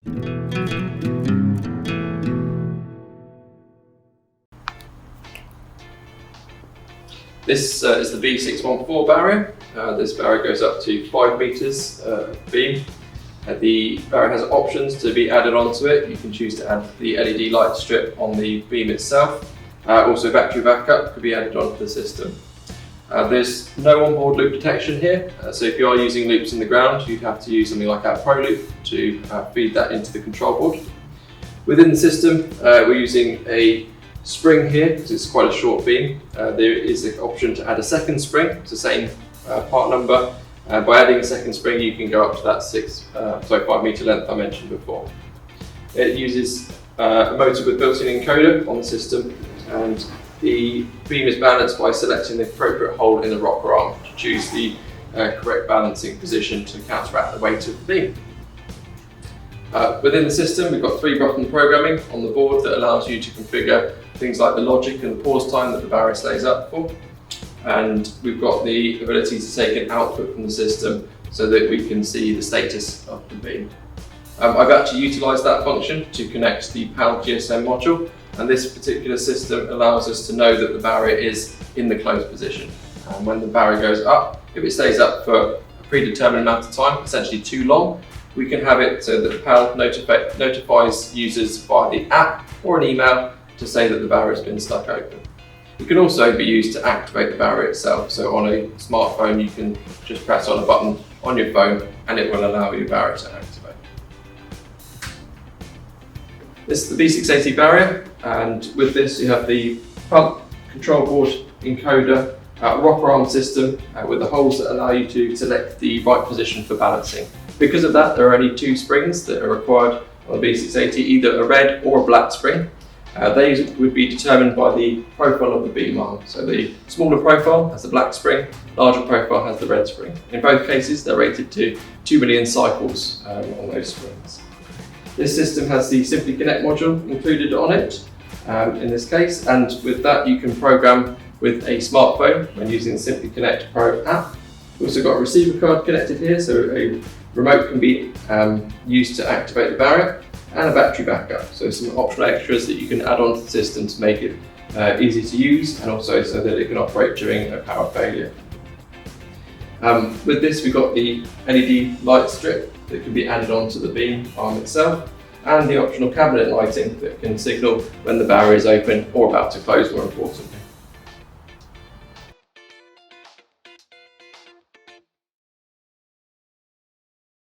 This is the B614 barrier. This barrier goes up to 5 metres beam. The barrier has options to be added onto it. You can choose to add the LED light strip on the beam itself. Also battery backup could be added onto the system. There's no onboard loop detection here, so if you are using loops in the ground, you'd have to use something like our Pro Loop to feed that into the control board. Within the system, we're using a spring here because it's quite a short beam. There is the option to add a second spring. It's the same part number. By adding a second spring, you can go up to that 5 metre length I mentioned before. It uses a motor with built-in encoder on the system, and the beam is balanced by selecting the appropriate hole in the rocker arm to choose the correct balancing position to counteract the weight of the beam. Within the system, we've got 3-button programming on the board that allows you to configure things like the logic and the pause time that the barrier stays up for. And we've got the ability to take an output from the system so that we can see the status of the beam. I've actually utilised that function to connect the PAL GSM module, and this particular system allows us to know that the barrier is in the closed position. And when the barrier goes up, if it stays up for a predetermined amount of time, essentially too long, we can have it so that the PAL notifies users via the app or an email to say that the barrier has been stuck open. It can also be used to activate the barrier itself. So on a smartphone, you can just press on a button on your phone and it will allow your barrier to activate. This is the B680 barrier, and with this you have the pump, control board, encoder, rocker arm system with the holes that allow you to select the right position for balancing. Because of that, there are only 2 springs that are required on the B680, either a red or a black spring. They would be determined by the profile of the beam arm. So the smaller profile has the black spring, larger profile has the red spring. In both cases, they're rated to 2 million cycles on those springs. This system has the Simply Connect module included on it in this case, and with that you can program with a smartphone when using the Simply Connect Pro app. We've also got a receiver card connected here, so a remote can be used to activate the barrier, and a battery backup. So some optional extras that you can add onto the system to make it easy to use, and also so that it can operate during a power failure. With this, we've got the LED light strip that can be added onto the beam arm itself, and the optional cabinet lighting that can signal when the barrier is open or about to close, more important.